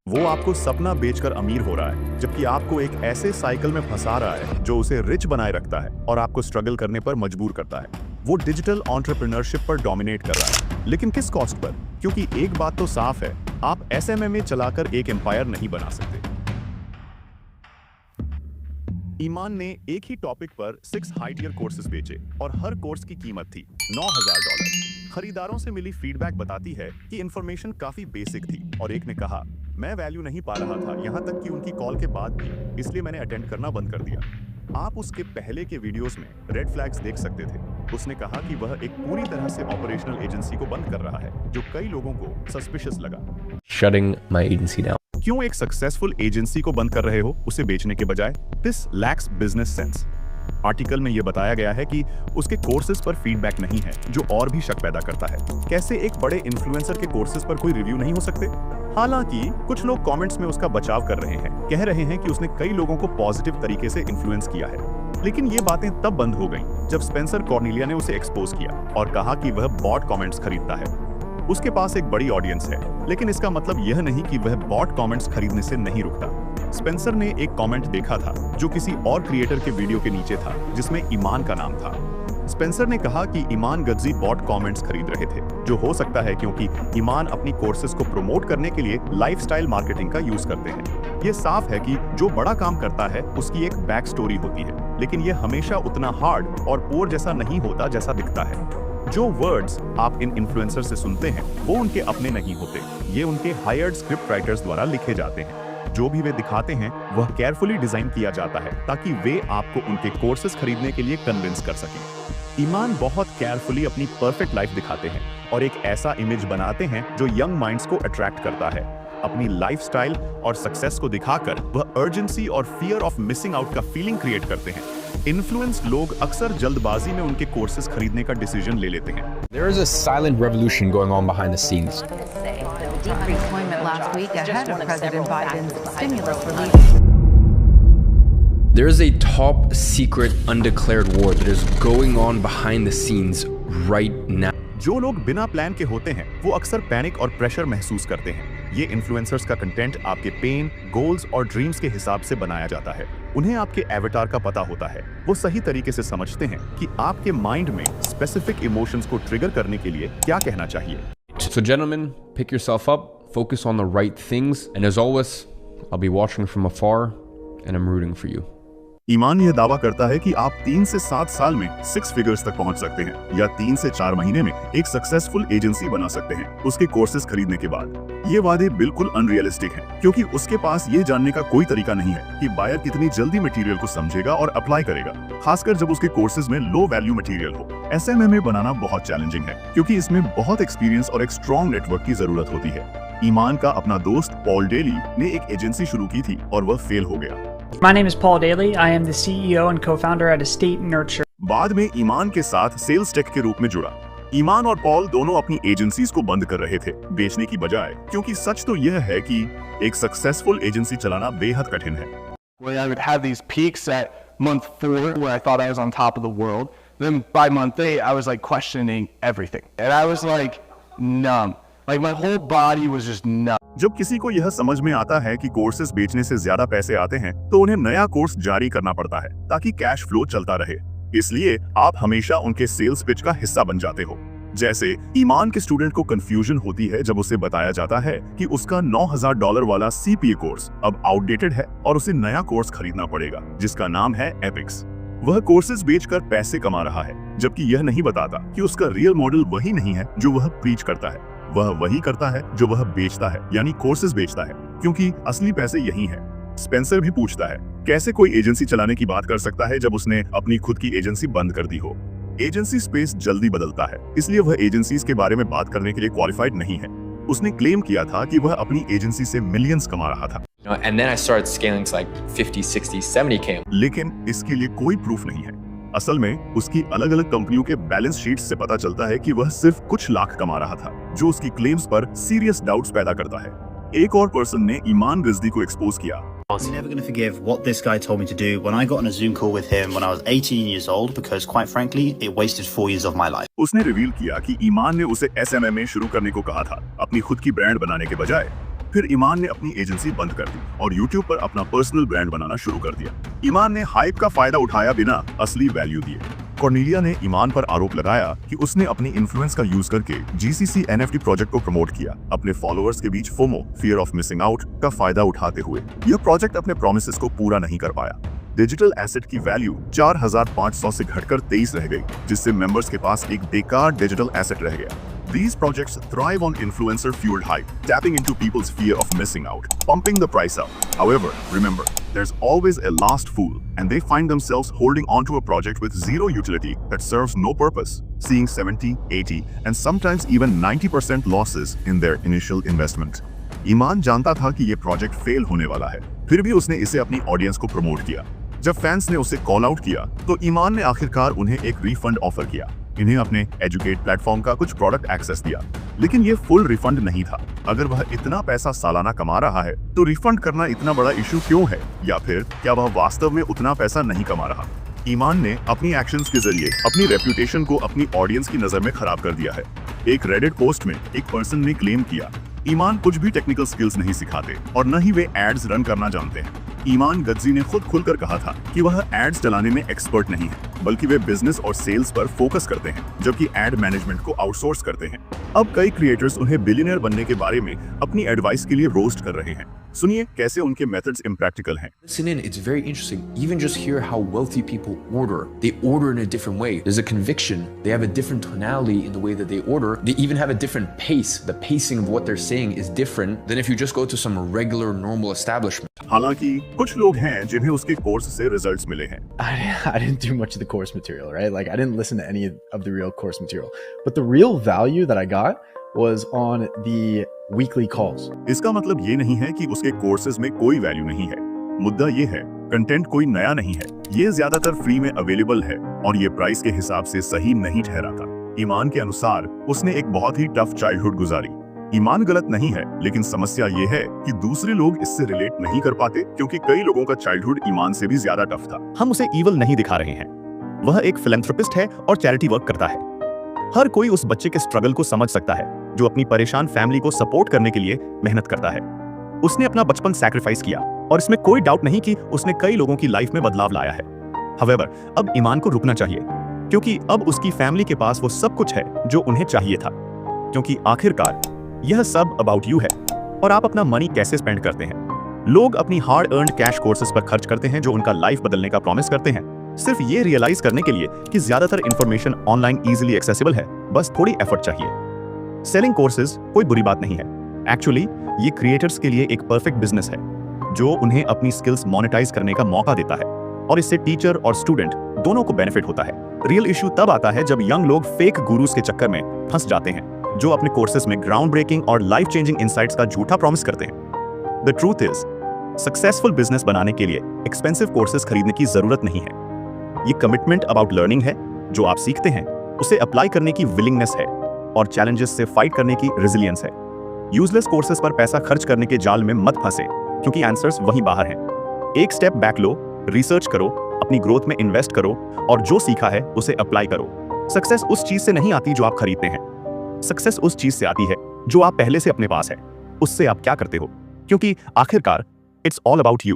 वो आपको सपना बेचकर अमीर हो रहा है, जबकि आपको एक ऐसे साइकिल में फंसा रहा है जो उसे रिच बनाए रखता है और आपको स्ट्रगल करने पर मजबूर करता है। वो डिजिटल एंटरप्रेन्योरशिप पर डोमिनेट कर रहा है, लेकिन किस कॉस्ट पर? क्योंकि एक बात तो साफ है, आप एसएमएमए चलाकर एक एम्पायर नहीं बना सकते। ईमान ने एक ही टॉपिक पर 6 हाई टियर कोर्सेज बेचे और हर कोर्स की कीमत थी $9,000। खरीदारों से मिली फीडबैक बताती है कि इंफॉर्मेशन काफी बेसिक थी और एक ने कहा, मैं वैल्यू नहीं पा रहा था, यहाँ तक कि उनकी कॉल के बाद भी, इसलिए मैंने अटेंड करना बंद कर दिया। आप उसके पहले के वीडियोस में रेड फ्लैग्स देख सकते थे। उसने कहा कि वह एक पूरी तरह से ऑपरेशनल एजेंसी को बंद कर रहा है, जो कई लोगों को सस्पिशियस लगा। Shutting my agency down. क्यों एक सक्सेसफुल एजेंसी को बंद कर रहे हो उसे बेचने के बजाय? This lakhs business sense. Article में यह बताया गया है कि उसके कोर्सेज पर फीडबैक नहीं है, जो और भी शक पैदा करता है। कैसे एक बड़े इन्फ्लुएंसर के कोर्सेज पर कोई रिव्यू नहीं हो सकते? हालांकि कुछ लोग कमेंट्स में उसका बचाव कर रहे हैं, कह रहे हैं कि उसने कई लोगों को पॉजिटिव तरीके से इन्फ्लुएंस किया है। लेकिन ये बातें तब बंद हो गईं जब स्पेंसर कॉर्नेलिया ने उसे एक्सपोज किया और कहा कि वह बॉट कमेंट्स खरीदता है। उसके पास एक बड़ी ऑडियंस है, लेकिन इसका मतलब यह नहीं कि वह बॉट कमेंट्स खरीदने से नहीं रुकता। स्पेंसर ने एक कमेंट देखा था जो किसी और क्रिएटर के वीडियो के नीचे था, जिसमें ईमान का नाम था। स्पेंसर ने कहा कि ईमान गज्जी बॉट कमेंट्स खरीद रहे थे, जो हो सकता है क्योंकि ईमान अपनी कोर्सेज को प्रमोट करने के लिए लाइफस्टाइल मार्केटिंग का यूज करते हैं। ये साफ है कि जो बड़ा काम करता है उसकी एक बैक स्टोरी होती है, लेकिन यह हमेशा उतना हार्ड और पोर जैसा नहीं होता जैसा दिखता है। जो वर्ड्स आप इन इन्फ्लुएंसर से सुनते हैं वो उनके अपने नहीं होते, ये उनके हायर्ड स्क्रिप्ट राइटर्स द्वारा लिखे जाते हैं। जो भी वे दिखाते हैं वह केयरफुली डिजाइन किया जाता है ताकि वे आपको उनके कोर्सेज खरीदने के लिए कन्विंस कर सकें। ईमान बहुत केयरफुली अपनी परफेक्ट लाइफ दिखाते हैं और एक ऐसा इमेज बनाते हैं जो यंग माइंड्स को अट्रैक्ट करता है। अपनी लाइफस्टाइल और सक्सेस को दिखाकर वह अर्जेंसी और फियर ऑफ मिसिंग आउट का फीलिंग क्रिएट करते हैं। इन्फ्लुएंस्ड लोग अक्सर जल्दबाजी में उनके कोर्सेज खरीदने का डिसीजन ले लेते हैं। There is a silent revolution going on behind the scenes. Decreased employment last week ahead of President Biden's stimulus relief. There is a top secret undeclared war that is going on behind the scenes right now. जो लोग बिना plan के होते हैं वो अक्सर panic और pressure महसूस करते हैं। ये इन्फ्लुएंसर्स का कंटेंट आपके पेन, गोल्स और ड्रीम्स के हिसाब से बनाया जाता है। उन्हें आपके एवेटार का पता होता है। वो सही तरीके से समझते हैं कि आपके माइंड में स्पेसिफिक इमोशंस को ट्रिगर करने के लिए क्या कहना चाहिए। So gentlemen, pick yourself up, focus on the right things, and as always, I'll be watching from afar and I'm rooting for you. ईमान यह दावा करता है कि आप 3 से 7 साल में 6 फिगर्स तक पहुंच सकते हैं या 3 से 4 महीने में एक सक्सेसफुल एजेंसी बना सकते हैं उसके कोर्सेज खरीदने के बाद। ये वादे बिल्कुल अनरियलिस्टिक हैं, क्योंकि उसके पास ये जानने का कोई तरीका नहीं है कि बायर कितनी जल्दी मटेरियल को समझेगा और अप्लाई करेगा, खासकर जब उसके कोर्सेज में लो वैल्यू मटेरियल हो। एसएमएमए बनाना बहुत चैलेंजिंग है, क्योंकि इसमें बहुत एक्सपीरियंस और एक स्ट्रॉन्ग नेटवर्क की जरूरत होती है। ईमान का अपना दोस्त पॉल डेली ने एक एजेंसी शुरू की थी और वह फेल हो गया। My name is Paul Daly. I am the CEO and co-founder at Estate Nurture. बाद में ईमान के साथ सेल्स टेक के रूप में जुड़ा। ईमान और पॉल दोनों अपनी एजेंसीज को बंद कर रहे थे, बेचने की बजाय, क्योंकि सच तो यह है कि एक सक्सेसफुल एजेंसी चलाना बेहद कठिन है। Where I would have these peaks at month 4 where I thought I was on top of the world. Then by month 8, I was like questioning everything. And I was like numb. Like my whole body was just numb. जब किसी को यह समझ में आता है कि courses बेचने से ज्यादा पैसे आते हैं, तो उन्हें नया कोर्स जारी करना पड़ता है ताकि कैश फ्लो चलता रहे। इसलिए आप हमेशा उनके सेल्स पिच का हिस्सा बन जाते हो। जैसे ईमान के स्टूडेंट को कंफ्यूजन होती है जब उसे बताया जाता है कि उसका $9,000 वाला सीपीए कोर्स अब आउटडेटेड है और उसे नया कोर्स खरीदना पड़ेगा, जिसका नाम है एपिक्स। वह कोर्सेज बेचकर पैसे कमा रहा है, जबकि यह नहीं बताता कि उसका रियल मॉडल वही नहीं है जो वह प्रीच करता है। वह वही करता है जो वह बेचता है, यानी कोर्सेज बेचता है, क्योंकि असली पैसे यही हैं। स्पेंसर भी पूछता है, कैसे कोई एजेंसी चलाने की बात कर सकता है जब उसने अपनी खुद की एजेंसी बंद कर दी हो। एजेंसी स्पेस जल्दी बदलता है, इसलिए वह एजेंसीज के बारे में बात करने के लिए क्वालिफाइड नहीं है। उसने क्लेम किया था कि वह अपनी एजेंसी से मिलियंस कमा रहा था। And then I started scaling to like 50, 60, 70K. लेकिन इसके लिए कोई प्रूफ नहीं है। असल में उसकी अलग अलग कंपनियों के बैलेंस शीट से पता चलता है कि वह सिर्फ कुछ लाख कमा रहा था, जो उसकी क्लेम्स पर सीरियस डाउट्स पैदा करता है। एक और पर्सन ने ईमान रिजवी को एक्सपोज किया। I'm never going to forgive what this guy told me to do when I got on a Zoom call with him when I was 18 years old, because quite frankly, it wasted 4 years of my life. उसने reveal किया कि ईमान ने उसे एसएमएमए शुरू करने को कहा था, अपनी खुद की ब्रांड बनाने के बजाय। फिर ईमान ने अपनी एजेंसी बंद कर दी और YouTube पर अपना पर्सनल ब्रांड बनाना शुरू कर दिया। ईमान ने हाइप का फायदा उठाया बिना असली वैल्यू दिए। कॉर्नेलिया ने ईमान पर आरोप लगाया कि उसने अपनी इन्फ्लुएंस का यूज करके GCC NFT प्रोजेक्ट को प्रमोट किया, अपने फॉलोअर्स के बीच FOMO, fear of missing out का फायदा उठाते हुए। यह प्रोजेक्ट अपने प्रॉमिसेस को पूरा नहीं कर पाया। डिजिटल एसेट की वैल्यू 4,500 से घटकर 23 रह गई, जिससे मेंबर्स के पास एक बेकार डिजिटल एसेट रह गया। These projects thrive on influencer-fueled hype, tapping into people's fear of missing out, pumping the price up. However, remember, there's always a last fool, and they find themselves holding onto a project with zero utility that serves no purpose, seeing 70, 80, and sometimes even 90% losses in their initial investment. ईमान जानता था कि ये project fail होने वाला है, फिर भी उसने इसे अपनी ऑडियंस को प्रमोट किया। जब फैंस ने उसे कॉल आउट किया, तो ईमान ने आखिरकार उन्हें एक रिफंड ऑफर किया। इन्हें अपने एजुकेट प्लेटफॉर्म का कुछ प्रोडक्ट एक्सेस दिया, लेकिन ये फुल रिफंड नहीं था। अगर वह इतना पैसा सालाना कमा रहा है, तो रिफंड करना इतना बड़ा इशू क्यों है? या फिर क्या वह वास्तव में उतना पैसा नहीं कमा रहा? ईमान ने अपनी एक्शंस के जरिए अपनी रेप्यूटेशन को अपनी ऑडियंस की नजर में खराब कर दिया है। एक रेडिट पोस्ट में एक पर्सन ने क्लेम किया, ईमान कुछ भी टेक्निकल स्किल्स नहीं सिखाते और न ही वे एड्स रन करना जानते हैं। ईमान गज्जी ने खुद खुलकर कहा था कि वह एड्स चलाने में एक्सपर्ट नहीं है, बल्कि वे बिजनेस और सेल्स पर फोकस करते हैं, जबकि एड मैनेजमेंट को आउटसोर्स करते हैं। अब कई क्रिएटर्स उन्हें बिलियनर बनने के बारे में अपनी एडवाइस के लिए रोस्ट कर रहे हैं। सुनिए कैसे उनके मेथड्स इम्प्रैक्टिकल हैं। Listen in, it's very interesting. Even just hear how wealthy people order. They order in a different way. There's a conviction. They have a different tonality in the way that they order. They even have a different pace. The pacing of what they're saying is different than if you just go to some regular, normal establishment. हालांकि कुछ लोग हैं जिन्हें उसके course से results मिले हैं। I didn't do much of the course material, right? Like I didn't listen to any of the real course material. But the real value that I got was on the weekly calls. इसका मतलब ये नहीं है कि उसके courses में कोई value नहीं है। मुद्दा ये है, कंटेंट कोई नया नहीं है। ये ज्यादातर फ्री में अवेलेबल है और ये प्राइस के हिसाब से सही नहीं ठहराता। ईमान के अनुसार उसने एक बहुत ही टफ चाइल्डहुड गुजारी। ईमान गलत नहीं है, लेकिन समस्या ये है कि दूसरे लोग इससे रिलेट नहीं कर पाते, क्योंकि कई लोगों का चाइल्डहुड ईमान से भी ज्यादा टफ था। हम उसे ईवल नहीं दिखा रहे हैं। वह एक फिलैंथ्रोपिस्ट है और चैरिटी वर्क करता है। हर कोई उस बच्चे के स्ट्रगल को समझ सकता है जो अपनी परेशान फैमिली को सपोर्ट करने के लिए मेहनत करता है। उसने अपना बचपन सैक्रिफाइस किया और इसमें कोई डाउट नहीं कि उसने कई लोगों की लाइफ में बदलाव लाया है। However, अब ईमान को रुकना चाहिए, क्योंकि अब उसकी फैमिली के पास वो सब कुछ है जो उन्हें चाहिए था। क्योंकि आखिरकार यह सब अबाउट यू है और आप अपना मनी कैसे स्पेंड करते हैं। लोग अपनी हार्ड अर्न्ड कैश कोर्सेज पर खर्च करते हैं जो उनका लाइफ बदलने का प्रॉमिस करते हैं, सिर्फ ये रियलाइज करने के लिए कि ज्यादातर इंफॉर्मेशन ऑनलाइन इजीली एक्सेसिबल है, बस थोड़ी एफर्ट चाहिए। सेलिंग कोर्सेज कोई बुरी बात नहीं है। एक्चुअली ये क्रिएटर्स के लिए एक परफेक्ट बिजनेस है जो उन्हें अपनी स्किल्स मोनेटाइज करने का मौका देता है, और इससे टीचर और स्टूडेंट दोनों को बेनिफिट होता है। रियल इशू तब आता है जब यंग लोग फेक गुरुज के चक्कर में फंस जाते हैं, जो अपने कोर्सेज में ग्राउंड ब्रेकिंग और लाइफ चेंजिंग इनसाइट्स का झूठा प्रॉमिस करते हैं। The truth is, successful business बनाने के लिए एक्सपेंसिव कोर्सेज खरीदने की जरूरत नहीं है। ये कमिटमेंट अबाउट लर्निंग है। जो आप सीखते हैं उसे अप्लाई करने की विलिंगनेस है और चैलेंजेस से फाइट करने की रेजिलियंस है। यूजलेस कोर्सेज पर पैसा खर्च करने के जाल में मत फंसे, क्योंकि आंसर्स वहीं बाहर हैं। एक स्टेप बैक लो, रिसर्च करो, अपनी ग्रोथ में इन्वेस्ट करो और जो सीखा है उसे अप्लाई करो। सक्सेस उस चीज से नहीं आती जो आप खरीदते हैं। सक्सेस उस चीज से आती है जो आप पहले से अपने पास है। उससे आप क्या करते हो, क्योंकि आखिरकार इट्स ऑल अबाउट यू।